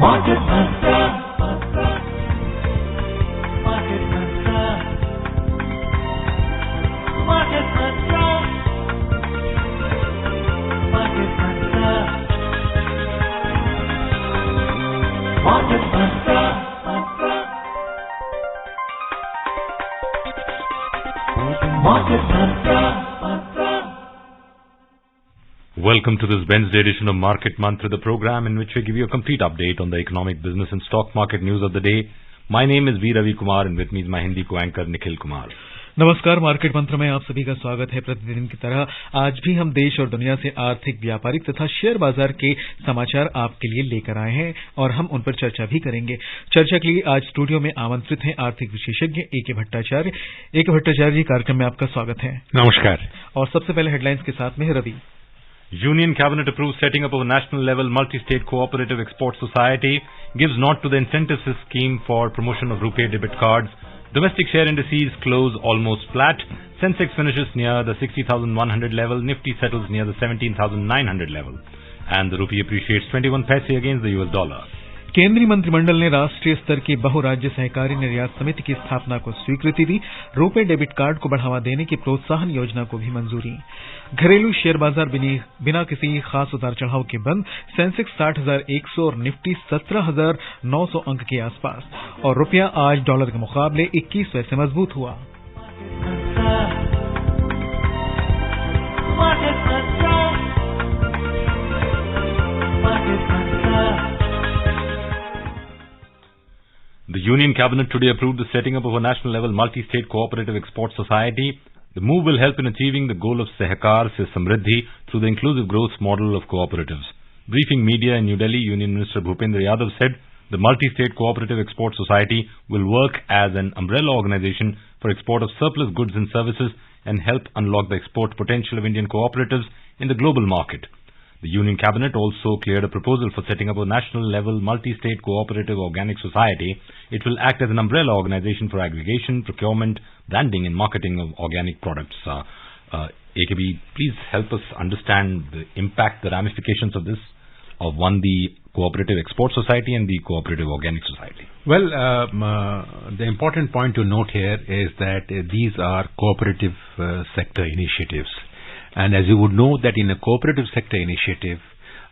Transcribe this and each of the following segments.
Market Mantra. Market Mantra. Market Mantra. Market Mantra. Market Mantra. Market Mantra. Welcome to this Wednesday edition of Market Mantra, the program in which we give you a complete update on the economic, business and stock market news of the day. My name is V. Ravi Kumar and with me is my Hindi co-anchor Nikhil Kumar. नमस्कार, market मंत्र में आप सभी का स्वागत है। प्रतिदिन की तरह आज भी हम देश और दुनिया से आर्थिक, व्यापारिक तथा शेयर बाजार के समाचार आपके लिए लेकर आए हैं और हम उन पर चर्चा भी करेंगे। चर्चा के लिए आज स्टूडियो में आमंत्रित हैं आर्थिक विशेषज्ञ ए.के. भट्टाचार्य। ए.के. भट्टाचार्य जी, कार्यक्रम में आपका स्वागत है। नमस्कार। और सबसे पहले हेडलाइंस के साथ में Ravi. Union Cabinet approves setting up of a national level multi-state cooperative export society, gives nod to the incentives scheme for promotion of RuPay debit cards. Domestic share indices close almost flat. Sensex finishes near the 60,100 level. Nifty settles near the 17,900 level. And the rupee appreciates 21 paise against the US dollar. केंद्रीय मंत्रिमंडल ने राष्ट्रीय स्तर की बहुराज्य सहकारी निर्यात समिति की स्थापना को स्वीकृति दी। रुपे डेबिट कार्ड को बढ़ावा देने की प्रोत्साहन योजना को भी मंजूरी। घरेलू शेयर बाजार बिना किसी खास उतार चढ़ाव के बंद। सेंसेक्स 60,100 और निफ्टी 17,900 अंक के आसपास और रुपया आज डॉलर के मुकाबले 21 पैसे मजबूत हुआ। The Union Cabinet today approved the setting up of a national level multi-state cooperative export society. The move will help in achieving the goal of Sehakar se Samriddhi through the inclusive growth model of cooperatives. Briefing media in New Delhi, Union Minister Bhupendra Yadav said the multi-state cooperative export society will work as an umbrella organization for export of surplus goods and services and help unlock the export potential of Indian cooperatives in the global market. The Union Cabinet also cleared a proposal for setting up a national-level multi-state cooperative organic society. It will act as an umbrella organization for aggregation, procurement, branding and marketing of organic products. AKB, please help us understand the impact, the ramifications of this, of one, the Cooperative Export Society and the Cooperative Organic Society. Well, the important point to note here is that these are cooperative sector initiatives. And as you would know that in a cooperative sector initiative,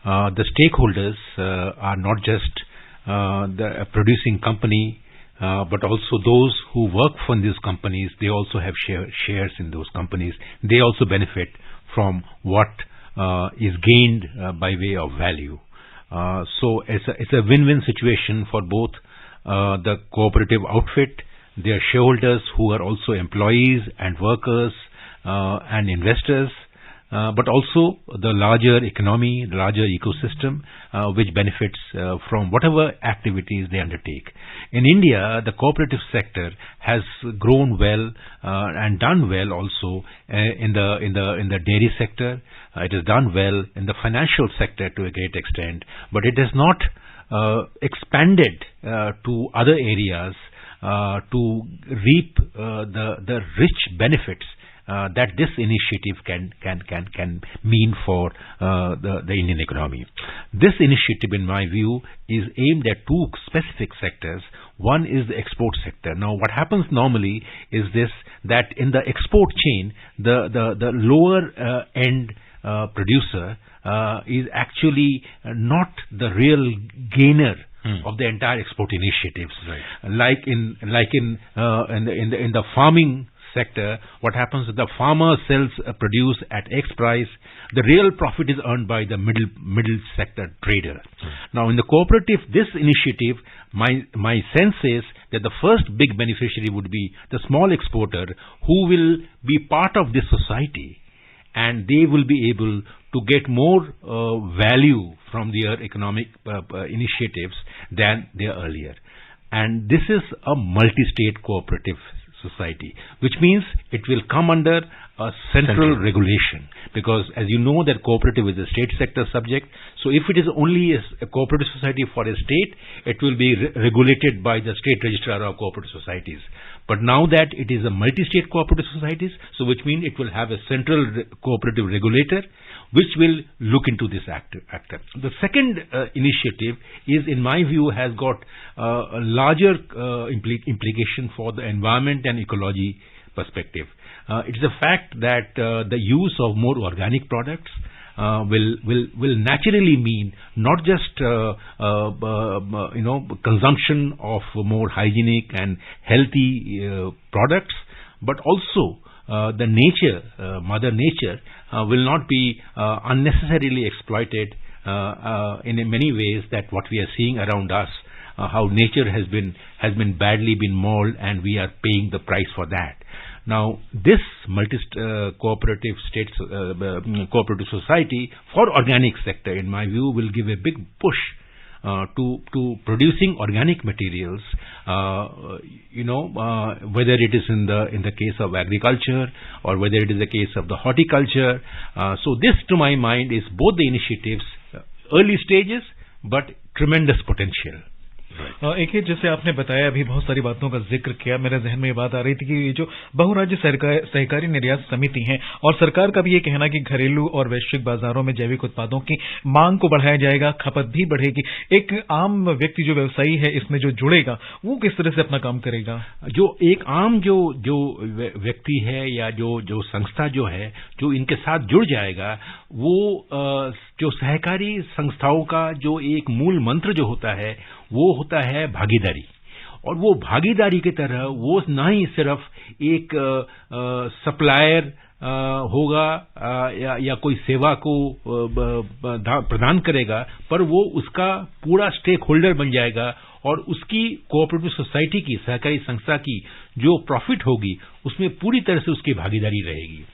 the stakeholders are not just the producing company, but also those who work for these companies. They also have shares in those companies. They also benefit from what is gained by way of value. So it's a win-win situation for both the cooperative outfit, their shareholders who are also employees and workers and investors, but also the larger economy, the larger ecosystem, which benefits from whatever activities they undertake. In India, the cooperative sector has grown well and done well also in the dairy sector. It has done well in the financial sector to a great extent, but it has not expanded to other areas to reap the rich benefits that this initiative can mean for the Indian economy. This initiative, in my view, is aimed at two specific sectors. One is the export sector. Now, what happens normally is this, that in the export chain, the lower end producer is actually not the real gainer of the entire export initiatives. Right. Like in the farming sector, what happens is the farmer sells produce at X price. The real profit is earned by the middle sector trader. Now, in the cooperative, this initiative, my sense is that the first big beneficiary would be the small exporter, who will be part of this society, and they will be able to get more value from their economic initiatives than their earlier. And this is a multi-state cooperative society, which means it will come under a central regulation, because as you know that cooperative is a state sector subject. So if it is only a cooperative society for a state, it will be regulated by the state registrar of cooperative societies. But now that it is a multi-state cooperative societies, so which means it will have a central cooperative regulator which will look into this actor. The second initiative is, in my view, has got a larger implication for the environment and ecology perspective. It's the fact that the use of more organic products will naturally mean not just consumption of more hygienic and healthy products, but also the nature, Mother Nature, will not be unnecessarily exploited in many ways that what we are seeing around us, how nature has been badly mauled, and we are paying the price for that. Now, this cooperative cooperative society for organic sector, in my view, will give a big push to producing organic materials, whether it is in the case of agriculture or whether it is the case of the horticulture. So this, to my mind, is both the initiatives, early stages, but tremendous potential. एक ही जैसे आपने बताया, अभी बहुत सारी बातों का जिक्र किया, मेरे जहन में ये बात आ रही थी कि ये जो बहुराज्य सहकारी निर्यात समिति है और सरकार का भी ये कहना कि घरेलू और वैश्विक बाजारों में जैविक उत्पादों की मांग को बढ़ाया जाएगा, खपत भी बढ़ेगी। एक आम व्यक्ति जो व्यवसायी है इसमें जो जुड़ेगा वो किस तरह से अपना काम करेगा? जो एक आम जो व्यक्ति है या जो संस्था जो है जो इनके साथ जुड़ जाएगा, वो जो सहकारी संस्थाओं का जो एक मूल मंत्र जो होता है वो होता है भागीदारी। और वो भागीदारी की तरह वो ना ही सिर्फ एक सप्लायर होगा या कोई सेवा को प्रदान करेगा, पर वो उसका पूरा स्टेक होल्डर बन जाएगा और उसकी कोऑपरेटिव सोसाइटी की, सहकारी संस्था की जो प्रॉफिट होगी उसमें पूरी तरह से उसकी भागीदारी रहेगी।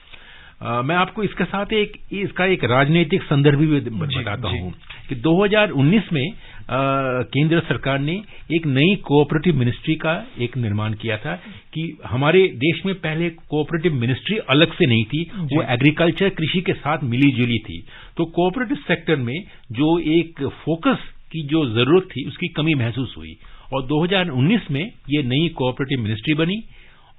मैं आपको इसके साथ इसका एक राजनीतिक संदर्भ भी बताता हूं कि 2019 में केंद्र सरकार ने एक नई कोऑपरेटिव मिनिस्ट्री का एक निर्माण किया था कि हमारे देश में पहले कोऑपरेटिव मिनिस्ट्री अलग से नहीं थी, वो एग्रीकल्चर, कृषि के साथ मिली जुली थी। तो कोऑपरेटिव सेक्टर में जो एक फोकस की जो जरूरत थी उसकी कमी महसूस हुई और 2019 में ये नई कोऑपरेटिव मिनिस्ट्री बनी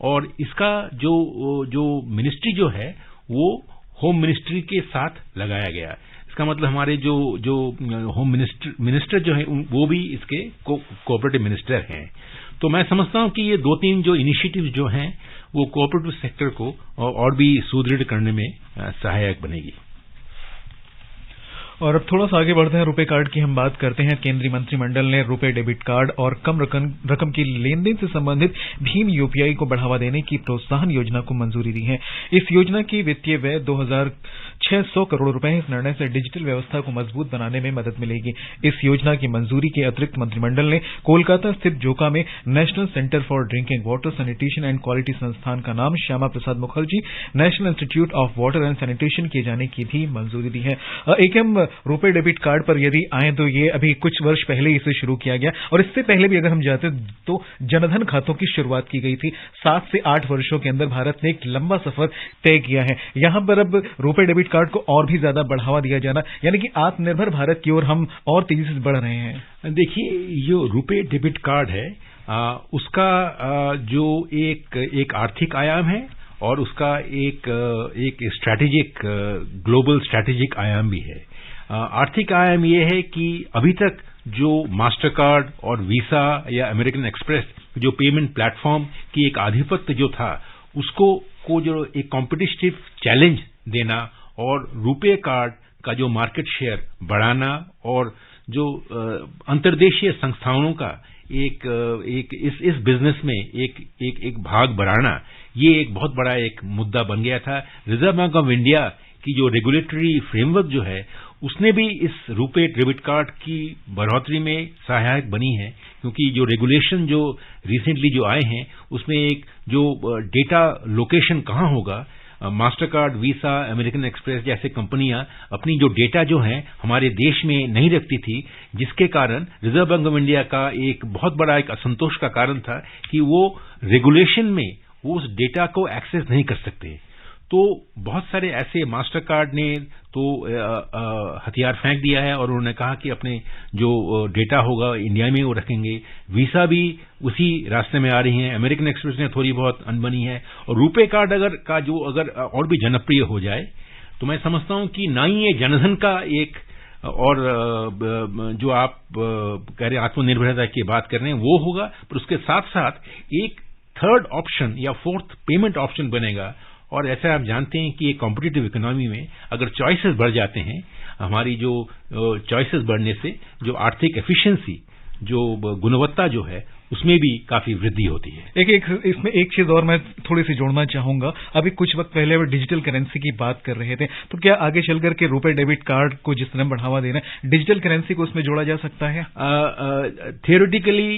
और इसका जो मिनिस्ट्री जो है वो होम मिनिस्ट्री के साथ लगाया गया। इसका मतलब हमारे जो होम मिनिस्टर जो है वो भी इसके कोऑपरेटिव मिनिस्टर हैं। तो मैं समझता हूं कि ये 2-3 जो इनिशिएटिव जो हैं वो कोऑपरेटिव सेक्टर को और भी सुदृढ़ करने में सहायक बनेगी। और अब थोड़ा सा आगे बढ़ते हैं, रुपे कार्ड की हम बात करते हैं। केंद्रीय मंत्रिमंडल ने रुपे डेबिट कार्ड और कम रकम की लेन देन से संबंधित भीम यूपीआई को बढ़ावा देने की प्रोत्साहन योजना को मंजूरी दी है। इस योजना की वित्तीय व्यय 2600 करोड़ रुपए है। इस निर्णय से डिजिटल व्यवस्था को मजबूत बनाने में मदद मिलेगी। इस योजना की मंजूरी के अतिरिक्त मंत्रिमंडल ने कोलकाता स्थित जोका में National Centre for Drinking Water Sanitation and Quality संस्थान का नाम Shyama Prasad Mukherjee National Institute of Water and Sanitation किए जाने की भी मंजूरी दी है। रुपे डेबिट कार्ड पर यदि आए तो ये अभी कुछ वर्ष पहले इसे शुरू किया गया और इससे पहले भी अगर हम जाते तो जनधन खातों की शुरुआत की गई थी। 7 से 8 वर्षों के अंदर भारत ने एक लंबा सफर तय किया है। यहां पर अब रुपे डेबिट कार्ड को और भी ज्यादा बढ़ावा दिया जाना, यानी कि आत्मनिर्भर भारत की ओर हम और तेजी से बढ़ रहे हैं। देखिए, जो रुपे डेबिट कार्ड है उसका जो एक आर्थिक आयाम है और उसका एक स्ट्रैटेजिक, ग्लोबल स्ट्रैटेजिक आयाम भी है। आर्थिक आयाम यह है कि अभी तक जो मास्टर कार्ड और वीसा या अमेरिकन एक्सप्रेस जो पेमेंट प्लेटफॉर्म की एक आधिपत्य जो था उसको जो एक कॉम्पिटिटिव चैलेंज देना और रुपे कार्ड का जो मार्केट शेयर बढ़ाना और जो अंतर्देशीय संस्थानों का इस बिजनेस में एक भाग बढ़ाना, ये एक बहुत बड़ा एक मुद्दा बन गया था। रिजर्व बैंक ऑफ इंडिया की जो रेगुलेटरी फ्रेमवर्क जो है उसने भी इस रुपे डेबिट कार्ड की बढ़ोतरी में सहायक बनी है, क्योंकि जो रेगुलेशन जो रिसेंटली जो आए हैं उसमें एक जो डेटा लोकेशन कहां होगा, master card, visa, American express जैसे कंपनियां अपनी जो डेटा जो है हमारे देश में नहीं रखती थी, जिसके कारण रिजर्व बैंक ऑफ इंडिया का एक बहुत बड़ा एक असंतोष का कारण था कि वो रेगुलेशन में वो उस डेटा को एक्सेस नहीं कर सकते। तो बहुत सारे ऐसे मास्टर कार्ड ने तो हथियार फेंक दिया है और उन्होंने कहा कि अपने जो डेटा होगा इंडिया में वो रखेंगे। वीसा भी उसी रास्ते में आ रही है, अमेरिकन एक्सप्रेस ने थोड़ी बहुत अनबनी है। और रुपे कार्ड अगर और भी जनप्रिय हो जाए तो मैं समझता हूं कि ना ही ये जनधन का एक और जो आप कह रहे हैं आत्मनिर्भरता की बात कर रहे हैं वो होगा, पर उसके साथ साथ एक थर्ड ऑप्शन या फोर्थ पेमेंट ऑप्शन बनेगा। और ऐसा आप जानते हैं कि एक कॉम्पिटिटिव इकोनॉमी में अगर चॉइसेस बढ़ जाते हैं, हमारी जो चॉइसेस बढ़ने से जो आर्थिक एफिशिएंसी, जो गुणवत्ता जो है, उसमें भी काफी वृद्धि होती है। इसमें एक चीज और मैं थोड़ी सी जोड़ना चाहूंगा। अभी कुछ वक्त पहले वो डिजिटल करेंसी की बात कर रहे थे, तो क्या आगे चल करके रुपए डेबिट कार्ड को जिस तरह बढ़ावा देना है, डिजिटल करेंसी को उसमें जोड़ा जा सकता है? थियोरेटिकली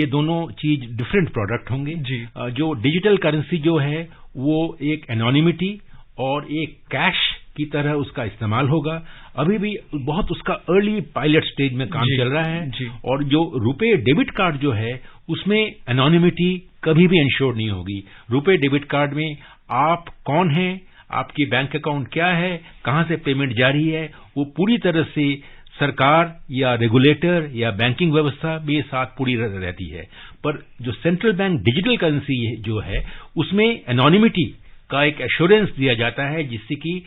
ये दोनों चीज डिफरेंट प्रोडक्ट होंगे जी। जो डिजिटल करेंसी जो है वो एक एनोनिमिटी और एक कैश की तरह उसका इस्तेमाल होगा। अभी भी बहुत उसका अर्ली पायलट स्टेज में काम चल रहा है। और जो रुपए डेबिट कार्ड जो है उसमें एनोनिमिटी कभी भी इंश्योर नहीं होगी। रुपए डेबिट कार्ड में आप कौन हैं, आपकी बैंक अकाउंट क्या है, कहां से पेमेंट जारी है, वो पूरी तरह से सरकार या रेगुलेटर या बैंकिंग व्यवस्था भी साथ पूरी रहती है। पर जो सेंट्रल बैंक डिजिटल करेंसी जो है उसमें एनोनिमिटी का एक एश्योरेंस दिया जाता है, जिससे कि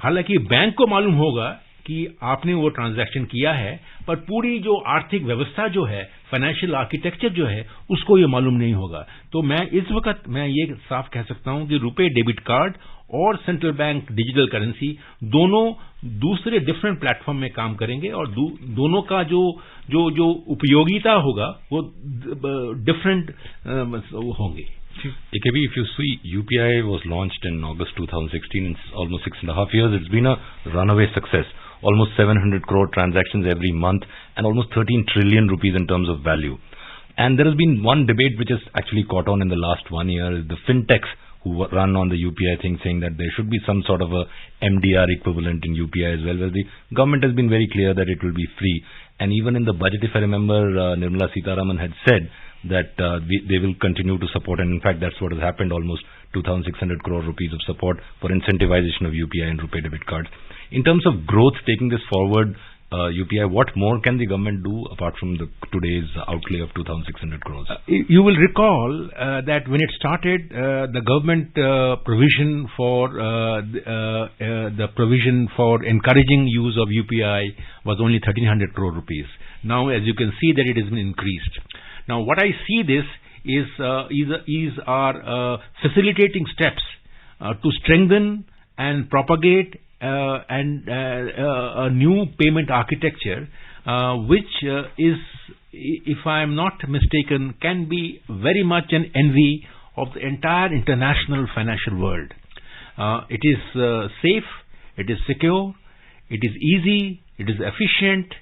हालांकि बैंक को मालूम होगा कि आपने वो ट्रांजैक्शन किया है, पर पूरी जो आर्थिक व्यवस्था जो है, फाइनेंशियल आर्किटेक्चर जो है, उसको ये मालूम नहीं होगा। तो मैं इस वक्त मैं ये साफ कह सकता हूं कि रुपए डेबिट कार्ड और सेंट्रल बैंक डिजिटल करेंसी दोनों दूसरे डिफरेंट प्लेटफॉर्म में काम करेंगे और दोनों का जो उपयोगिता होगा वो डिफरेंट होंगे। AKB, if you see, UPI was launched in August 2016. In almost 6.5 years, it's been a runaway success. Almost 700 crore transactions every month and almost 13 trillion rupees in terms of value. And there has been one debate which has actually caught on in the last 1 year, is the fintechs who run on the UPI thing, saying that there should be some sort of a MDR equivalent in UPI as well, where the government has been very clear that it will be free. And even in the budget, if I remember, Nirmala Sitharaman had said that they will continue to support, and in fact that's what has happened, almost 2,600 crore rupees of support for incentivization of UPI and RuPay debit cards. In terms of growth, taking this forward, UPI, what more can the government do apart from today's outlay of 2,600 crores? You will recall that when it started, the government provision for the provision for encouraging use of UPI was only 1,300 crore rupees. Now, as you can see, that it has been increased. Now, what I see this is our facilitating steps to strengthen and propagate a new payment architecture, which is, if I am not mistaken, can be very much an envy of the entire international financial world. It is safe, it is secure, it is easy, it is efficient,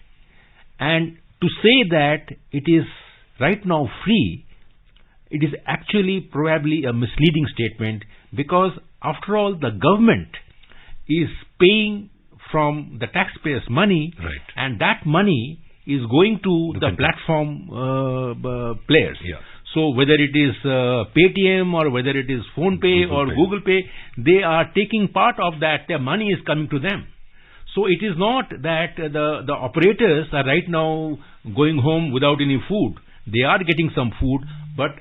and to say that it is right now free, it is actually probably a misleading statement, because after all the government is paying from the taxpayers' money, right, and that money is going to the platform players. Yeah. So whether it is Paytm or whether it is PhonePe or Google Pay, they are taking part of that. Their money is coming to them. So it is not that the operators are right now going home without any food. They are getting some food, but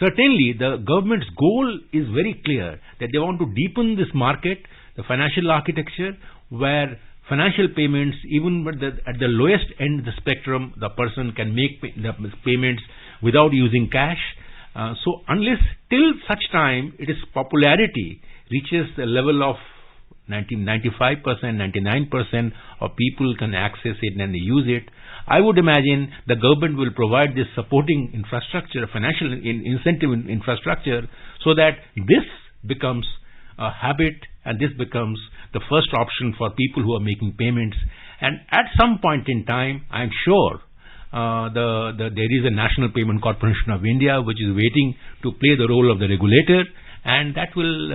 certainly the government's goal is very clear, that they want to deepen this market, the financial architecture, where financial payments, even at the lowest end of the spectrum, the person can make the payments without using cash. So unless till such time its popularity reaches the level of 95%, 99% of people can access it and they use it, I would imagine the government will provide this supporting infrastructure, financial incentive infrastructure, so that this becomes a habit and this becomes the first option for people who are making payments. And at some point in time, I'm sure there is a National Payment Corporation of India which is waiting to play the role of the regulator, and that will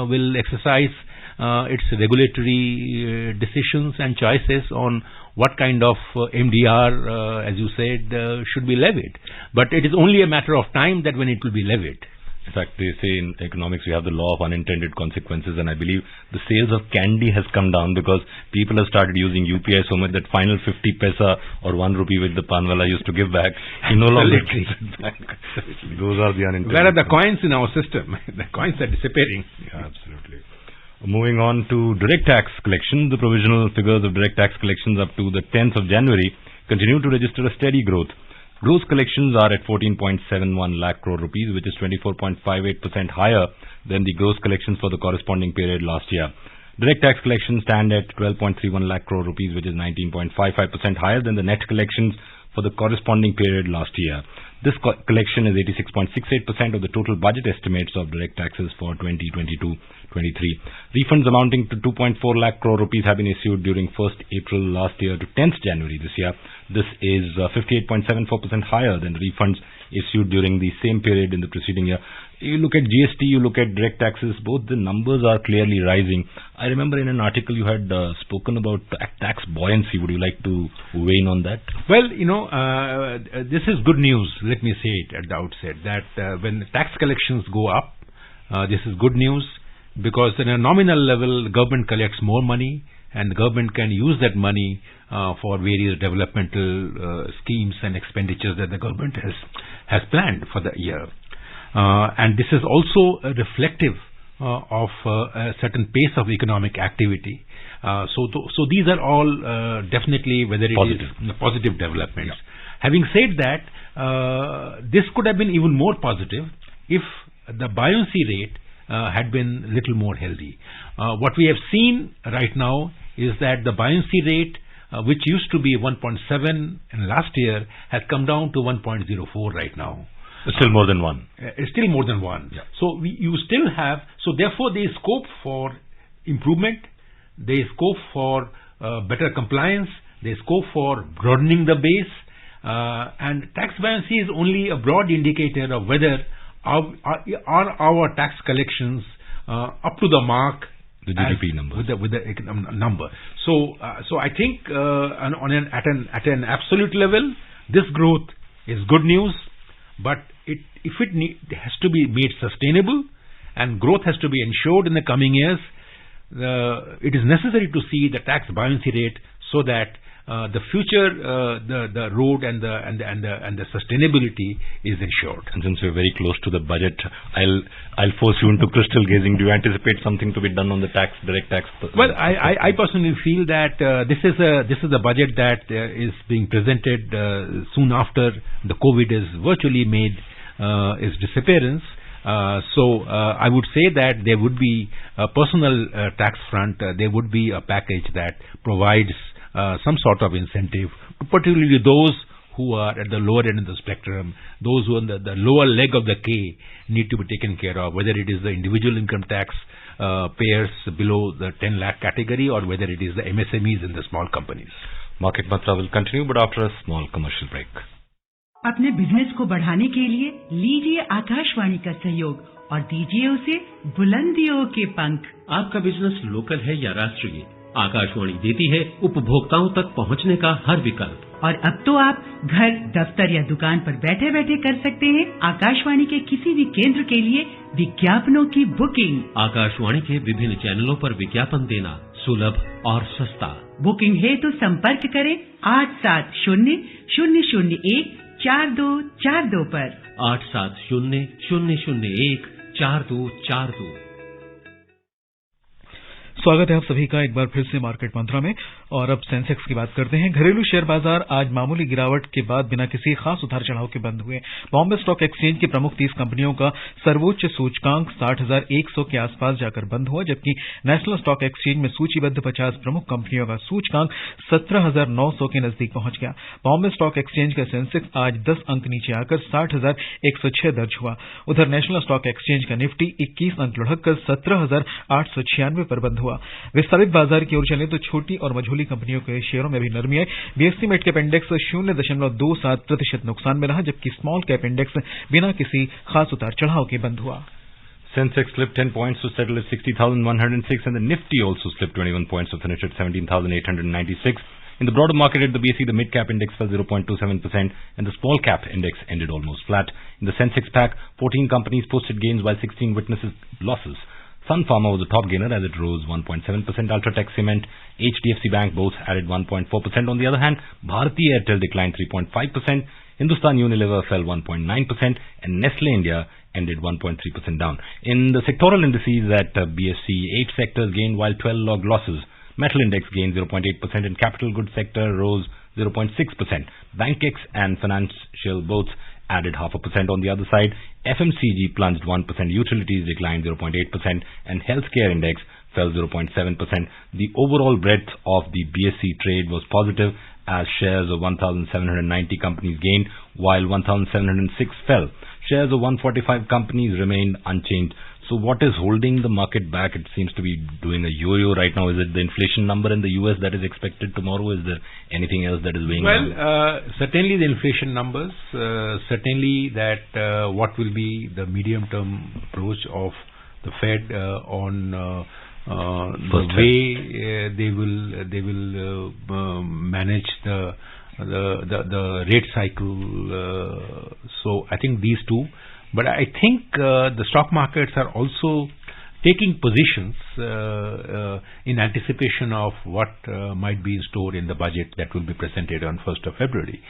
will exercise its regulatory decisions and choices on what kind of MDR, as you said, should be levied. But it is only a matter of time that when it will be levied. In fact, they say in economics we have the law of unintended consequences, and I believe the sales of candy has come down because people have started using UPI so much that final 50 paisa or 1 rupee which the panwala used to give back, he no longer gives it back. Those are the unintended. Where are the coins in our system? The coins are disappearing. Yeah, absolutely. Moving on to direct tax collection, the provisional figures of direct tax collections up to the 10th of January continue to register a steady growth. Gross collections are at 14.71 lakh crore rupees, which is 24.58% higher than the gross collections for the corresponding period last year. Direct tax collections stand at 12.31 lakh crore rupees, which is 19.55% higher than the net collections for the corresponding period last year. This collection is 86.68% of the total budget estimates of direct taxes for 2022-23. Refunds amounting to 2.4 lakh crore rupees have been issued during 1st April last year to 10th January this year. This is 58.74% higher than refunds issued during the same period in the preceding year. You look at GST, you look at direct taxes, both the numbers are clearly rising. I remember in an article you had spoken about tax buoyancy. Would you like to weigh in on that? Well, this is good news. Let me say it at the outset that when tax collections go up, this is good news because at a nominal level, the government collects more money and the government can use that money for various developmental schemes and expenditures that the government has planned for the year. And this is also reflective of a certain pace of economic activity. So these are all definitely whether it positive. is positive developments. Yeah. Having said that, this could have been even more positive if the buoyancy rate had been a little more healthy. What we have seen right now is that the buoyancy rate, which used to be 1.7 in last year, has come down to 1.04 right now. Still more than one. Still more than one. Yeah. So you still have, so therefore there is scope for improvement, there is scope for better compliance, there is scope for broadening the base, and tax buoyancy is only a broad indicator of whether are our tax collections up to the mark, the GDP number, with the number. So I think at an absolute level, this growth is good news, but it has to be made sustainable, and growth has to be ensured in the coming years. It is necessary to see the tax buoyancy rate so that the future, the road and the sustainability is ensured. And since we're very close to the budget, I'll force you into crystal gazing. Do you anticipate something to be done on the direct tax? Well, I personally feel that this is a budget that is being presented soon after the COVID is virtually made its disappearance. So I would say that there would be a personal tax front. There would be a package that provides some sort of incentive, particularly those who are at the lower end of the spectrum, those who are on the lower leg of the K need to be taken care of, whether it is the individual income tax payers below the 10 lakh category or whether it is the MSMEs and the small companies. Market Mantra will continue, but after a small commercial break. अपने business को बढ़ाने के लिए लीजिए आकाशवाणी का सहयोग और दीजिए उसे बुलंदियों के पंख। आपका बिजनेस लोकल है या राष्ट्रीय, आकाशवाणी देती है उपभोक्ताओं तक पहुंचने का हर विकल्प। और अब तो आप घर, दफ्तर या दुकान पर बैठे बैठे कर सकते हैं आकाशवाणी के किसी भी केंद्र के लिए विज्ञापनों की बुकिंग। आकाशवाणी के विभिन्न चैनलों पर विज्ञापन देना सुलभ और सस्ता। बुकिंग है तो संपर्क करें 8700014242 पर। 8700014242। स्वागत है आप सभी का एक बार फिर से मार्केट मंत्रा में। और अब सेंसेक्स की बात करते हैं। घरेलू शेयर बाजार आज मामूली गिरावट के बाद बिना किसी खास उतार चढ़ाव के बंद हुए। बॉम्बे स्टॉक एक्सचेंज की प्रमुख 30 कंपनियों का सर्वोच्च सूचकांक 60,100 के आसपास जाकर बंद हुआ, जबकि नेशनल स्टॉक एक्सचेंज में सूचीबद्ध 50 प्रमुख कंपनियों का सूचकांक 17,900 के नजदीक पहुंच गया। बॉम्बे स्टॉक एक्सचेंज का सेंसेक्स आज 10 अंक नीचे आकर 60,106 दर्ज हुआ। उधर नेशनल स्टॉक एक्सचेंज का निफ्टी 21 अंक लुढ़ककर 17,896 पर बंद हुआ। विस्तारित बाजार की ओर चले तो छोटी और मझोली कंपनियों के शेयरों में भी नरमी आई। बीएसई मिड कैप इंडेक्स 0.27% नुकसान में रहा, जबकि स्मॉल कैप इंडेक्स बिना किसी खास उतार चढ़ाव के बंद हुआ। Sensex slipped 10 points to settle at 60,106, and the Nifty also slipped 21 points to finish at 17,896. In the broader market at the BSE, the mid-cap index fell 0.27% and the small-cap index ended almost flat. In the Sensex pack, 14 companies posted gains while 16 witnessed losses. Sun Pharma was the top gainer as it rose 1.7%. Ultratech Cement, HDFC Bank both added 1.4%. On the other hand, Bharti Airtel declined 3.5%. Hindustan Unilever fell 1.9% and Nestle India ended 1.3% down. In the sectoral indices at BSE, 8 sectors gained while 12 logged losses. Metal index gained 0.8% and capital goods sector rose 0.6%. Bankex and financial both added 0.5%. On the other side, FMCG plunged 1%, utilities declined 0.8% and healthcare index fell 0.7%. The overall breadth of the BSE trade was positive as shares of 1,790 companies gained while 1,706 fell. Shares of 145 companies remained unchanged. So what is holding the market back? It seems to be doing a yo-yo right now. Is it the inflation number in the US that is expected tomorrow? Is there anything else that is weighing down? Certainly the inflation numbers, certainly that what will be the medium-term approach of the Fed on the way they will manage the rate cycle. So I think these two. But I think the stock markets are also taking positions in anticipation of what might be in store in the budget that will be presented on 1st of February.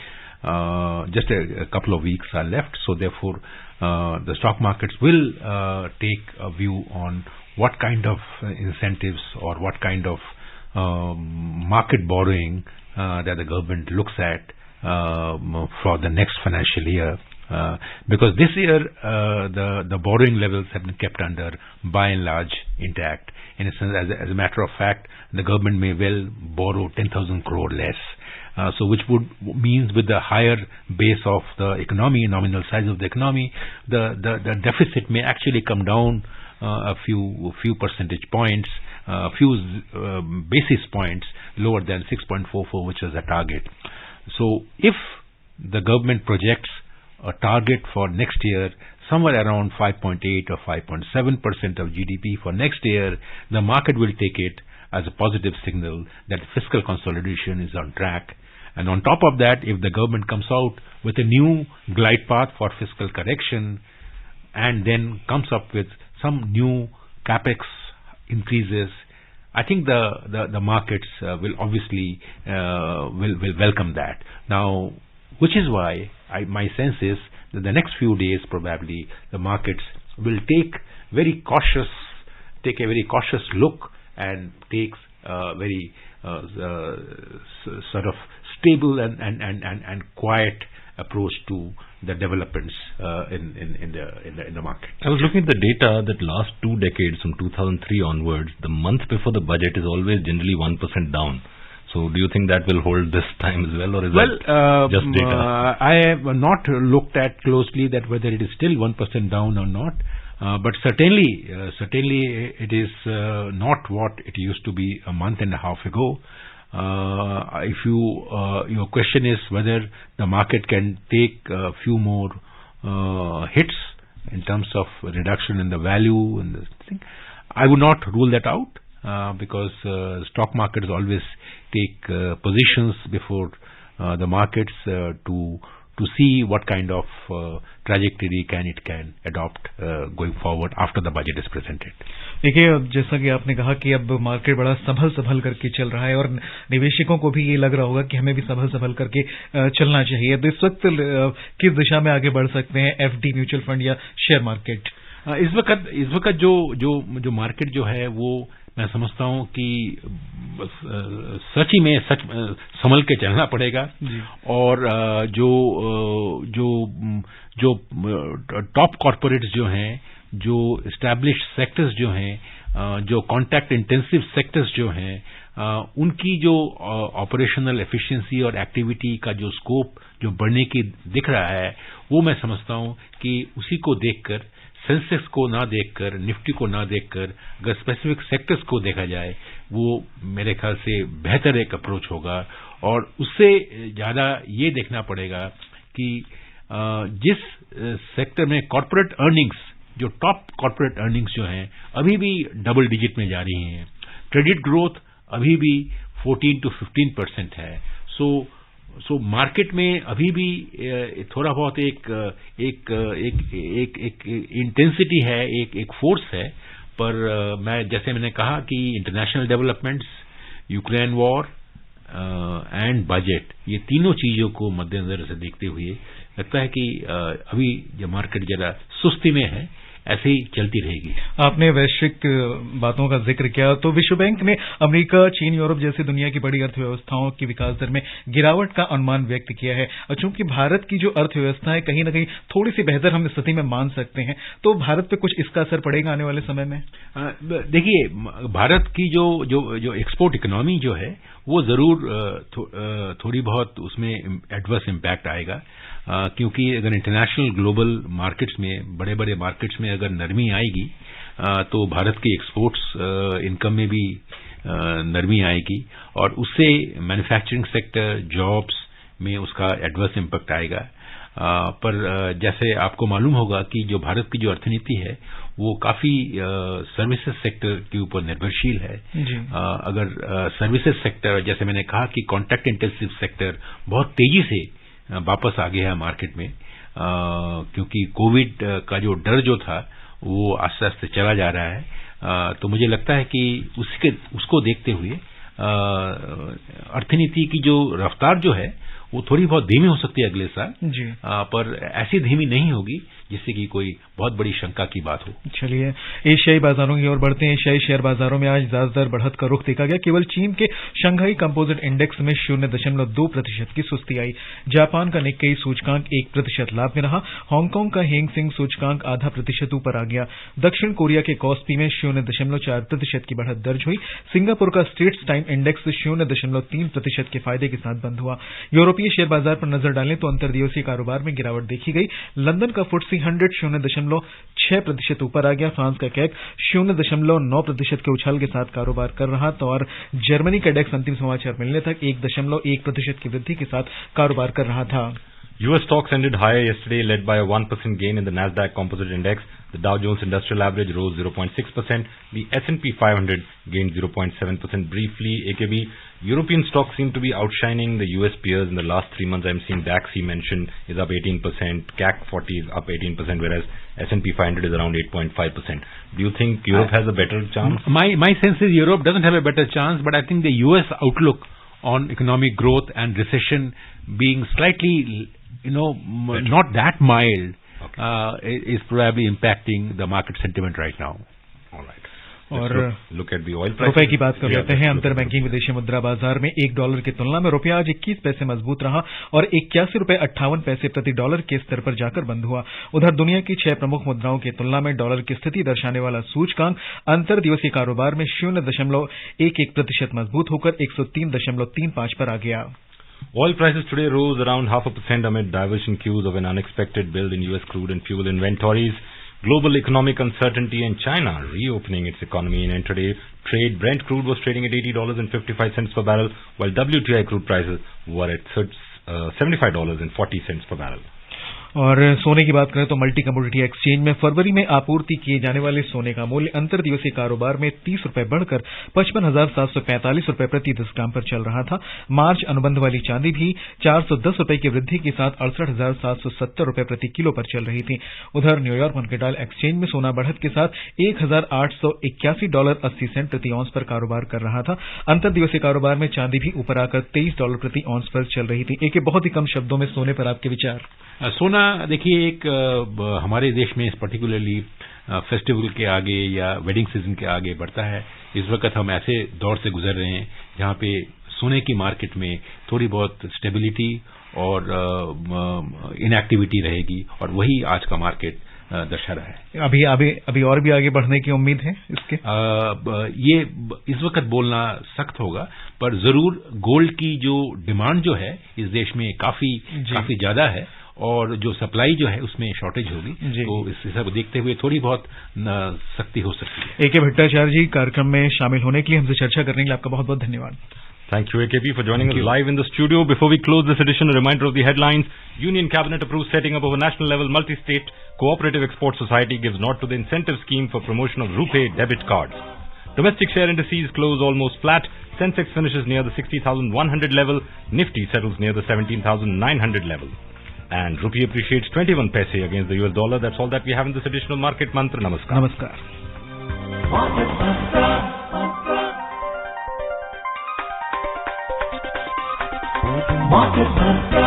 Just a couple of weeks are left, so therefore the stock markets will take a view on what kind of incentives or what kind of market borrowing that the government looks at for the next financial year. Because this year the borrowing levels have been kept under by and large intact. In a sense, as a matter of fact, the government may well borrow 10,000 crore less. So which would means with the higher base of the economy, nominal size of the economy, the deficit may actually come down a few percentage points, a few basis points lower than 6.44, which is the target. So if the government projects a target for next year somewhere around 5.8 or 5.7% of GDP for next year, the market will take it as a positive signal that fiscal consolidation is on track. And on top of that, if the government comes out with a new glide path for fiscal correction and then comes up with some new capex increases, I think the markets will obviously will welcome that. Now, which is why my sense is that the next few days probably the markets will take a very cautious look and take a very sort of stable and quiet approach to the developments in the market. I was looking at the data that last 2 decades from 2003 onwards, the month before the budget is always generally 1% down. So do you think that will hold this time as well, or is that just data? I have not looked at closely that whether it is still 1% down or not. But certainly it is not what it used to be a month and a half ago. If your question is whether the market can take a few more hits in terms of reduction in the value and this thing, I would not rule that out because stock markets always take positions before the markets to see what kind of trajectory it can adopt going forward after the budget is presented. देखिए, जैसा कि आपने कहा कि अब market बड़ा संभल करके चल रहा है और निवेशकों को भी ये लग रहा होगा कि हमें भी संभल करके चलना चाहिए। तो इस वक्त किस दिशा में आगे बढ़ सकते हैं एफडी, म्यूचुअल फंड या शेयर मार्केट? इस वक्त जो मार्केट जो है वो मैं समझता हूं कि सच संभल के चलना पड़ेगा और जो टॉप कॉर्पोरेट्स जो हैं, जो एस्टैब्लिश्ड सेक्टर्स जो हैं, जो कॉन्टैक्ट इंटेंसिव सेक्टर्स जो हैं, उनकी जो ऑपरेशनल एफिशिएंसी और एक्टिविटी का जो स्कोप जो बढ़ने की दिख रहा है, वो मैं समझता हूं कि उसी को देखकर, सेंसेक्स को ना देखकर, निफ्टी को ना देखकर, अगर स्पेसिफिक सेक्टर्स को देखा जाए, वो मेरे ख्याल से बेहतर एक अप्रोच होगा। और उससे ज्यादा ये देखना पड़ेगा कि जिस सेक्टर में कॉर्पोरेट अर्निंग्स, जो टॉप कॉर्पोरेट अर्निंग्स जो हैं, अभी भी डबल डिजिट में जा रही हैं, क्रेडिट ग्रोथ अभी भी 14 to 15% है। सो मार्केट में अभी भी थोड़ा बहुत एक इंटेंसिटी है, एक फोर्स है, पर जैसे मैंने कहा कि international developments, Ukraine war, and budget, ये तीनों चीजों को मद्देनजर से देखते हुए लगता है कि अभी जो मार्केट जरा सुस्ती में है, ऐसे ही चलती रहेगी। आपने वैश्विक बातों का जिक्र किया, तो विश्व बैंक ने अमेरिका, चीन, यूरोप जैसी दुनिया की बड़ी अर्थव्यवस्थाओं की विकास दर में गिरावट का अनुमान व्यक्त किया है। और चूंकि भारत की जो अर्थव्यवस्था है कहीं न कहीं थोड़ी सी बेहतर हम स्थिति में मान सकते हैं, तो भारत पे कुछ इसका असर पड़ेगा आने वाले समय में? देखिए, भारत की जो एक्सपोर्ट इकोनॉमी जो है वो जरूर थोड़ी बहुत उसमें एडवर्स इम्पैक्ट आएगा, क्योंकि अगर इंटरनेशनल ग्लोबल मार्केट्स में, बड़े बड़े मार्केट्स में अगर नरमी आएगी तो भारत की एक्सपोर्ट्स इनकम में भी नरमी आएगी और उससे मैन्युफैक्चरिंग सेक्टर, जॉब्स में उसका एडवर्स इम्पैक्ट आएगा। पर जैसे आपको मालूम होगा कि जो भारत की जो अर्थनीति है वो काफी सर्विसेज सेक्टर के ऊपर निर्भरशील है। अगर सर्विसेज सेक्टर, जैसे मैंने कहा कि कॉन्ट्रैक्ट इंटेंसिव सेक्टर बहुत तेजी से वापस आ गया है मार्केट में, क्योंकि कोविड का जो डर जो था वो आस्ते आस्ते चला जा रहा है। तो मुझे लगता है कि उसको देखते हुए अर्थनीति की जो रफ्तार जो है वो थोड़ी बहुत धीमी हो सकती है अगले साल, पर ऐसी धीमी नहीं होगी जिससे कि कोई बहुत बड़ी शंका की बात हो। चलिए एशियाई बाजारों की ओर बढ़ते हैं। एशियाई शेयर बाजारों में आज ज्यादातर बढ़त का रुख देखा गया। केवल चीन के शंघाई कंपोजिट इंडेक्स में 0.2% की सुस्ती आई। जापान का निक्केई सूचकांक 1% लाभ में रहा। हांगकांग का हेंग सेंग सूचकांक 0.5% ऊपर आ गया। दक्षिण कोरिया के कॉस्पी में 0.4% की बढ़त दर्ज हुई। सिंगापुर का स्ट्रेट्स टाइम इंडेक्स 0.3% के फायदे के साथ बंद हुआ। यूरोपीय शेयर बाजार पर नजर डालें तो अंतर्दिवसीय कारोबार में गिरावट देखी गई। लंदन का FTSE 100 0.6% ऊपर आ गया। फ्रांस का कैक 0.9% के उछाल के साथ कारोबार कर रहा था और जर्मनी का डेक्स अंतिम समाचार मिलने तक 1.1% की वृद्धि के साथ कारोबार कर रहा था। U.S. stocks ended higher yesterday, led by a 1% gain in the Nasdaq Composite Index. The Dow Jones Industrial Average rose 0.6%. The S&P 500 gained 0.7%. Briefly, AKB, European stocks seem to be outshining the U.S. peers in the last 3 months. I'm seeing DAX, he mentioned, is up 18%. CAC 40 is up 18%, whereas S&P 500 is around 8.5%. Do you think Europe has a better chance? My sense is Europe doesn't have a better chance, but I think the U.S. outlook on economic growth and recession being slightly, not that mild, is probably impacting the market sentiment right now. All right. और look at the oil price. रुपए की बात कर लेते हैं। अंतर banking विदेशी मुद्रा बाजार में $1 की तुलना में रुपया आज 21 पैसे मजबूत रहा और 81.58 प्रति डॉलर के स्तर पर जाकर बंद हुआ। उधर दुनिया की 6 प्रमुख मुद्राओं की तुलना में डॉलर की स्थिति दर्शाने वाला सूचकांक अंतर दिवसीय कारोबार में 0.11% मजबूत होकर 103.35 पर आ गया। Oil prices today rose around 0.5% amid diverging cues of an unexpected build in U.S. crude and fuel inventories, global economic uncertainty, and China reopening its economy. In intraday trade, Brent crude was trading at $80.55 per barrel, while WTI crude prices were at $75.40 per barrel. और सोने की बात करें तो multi commodity exchange में फरवरी में आपूर्ति किए जाने वाले सोने का मूल्य अंतर दिवसीय कारोबार में 30 रुपए बढ़कर 55,745 रुपए प्रति 10 ग्राम पर चल रहा था। मार्च अनुबंध वाली चांदी भी 410 रुपए की वृद्धि के साथ 68,770 रुपए प्रति किलो पर चल रही थी। उधर न्यूयॉर्क मर्केंटाइल एक्सचेंज में सोना बढ़त के साथ $1,881.80 प्रति औंस पर कारोबार कर रहा था। अंतर दिवसीय कारोबार में चांदी भी ऊपर आकर $23 प्रति औंस पर चल रही थी। एक बहुत ही कम शब्दों में सोने पर आपके विचार? सोना देखिए, एक हमारे देश में पर्टिकुलरली फेस्टिवल के आगे या वेडिंग सीजन के आगे बढ़ता है। इस वक्त हम ऐसे दौर से गुजर रहे हैं जहां पे सोने की मार्केट में थोड़ी बहुत स्टेबिलिटी और इनएक्टिविटी रहेगी और वही आज का मार्केट दर्शा रहा है। अभी और भी आगे बढ़ने की उम्मीद है इसके? ये इस वक्त बोलना सख्त होगा, पर जरूर गोल्ड की जो डिमांड जो है इस देश में काफी ज्यादा है और जो सप्लाई जो है उसमें शॉर्टेज होगी, तो इस सब देखते हुए थोड़ी बहुत सख्ती हो सकती है। AK भट्टाचार्य जी, कार्यक्रम में शामिल होने के लिए, हमसे चर्चा करने के लिए आपका बहुत बहुत धन्यवाद। Thank you, AKB, for joining us live in the studio. Before we close this edition, a reminder of the headlines. Union Cabinet approves setting up of a national level multi-state cooperative export society, gives nod to the incentive scheme for promotion of RuPay debit cards. Domestic share indices close almost flat. Sensex finishes near the 60,100 level. Nifty settles near the 17,900 level. And rupee appreciates 21 paise against the US dollar. That's all that we have in this edition of Market Mantra. Namaskar. Namaskar. Market Mantra. Market Mantra.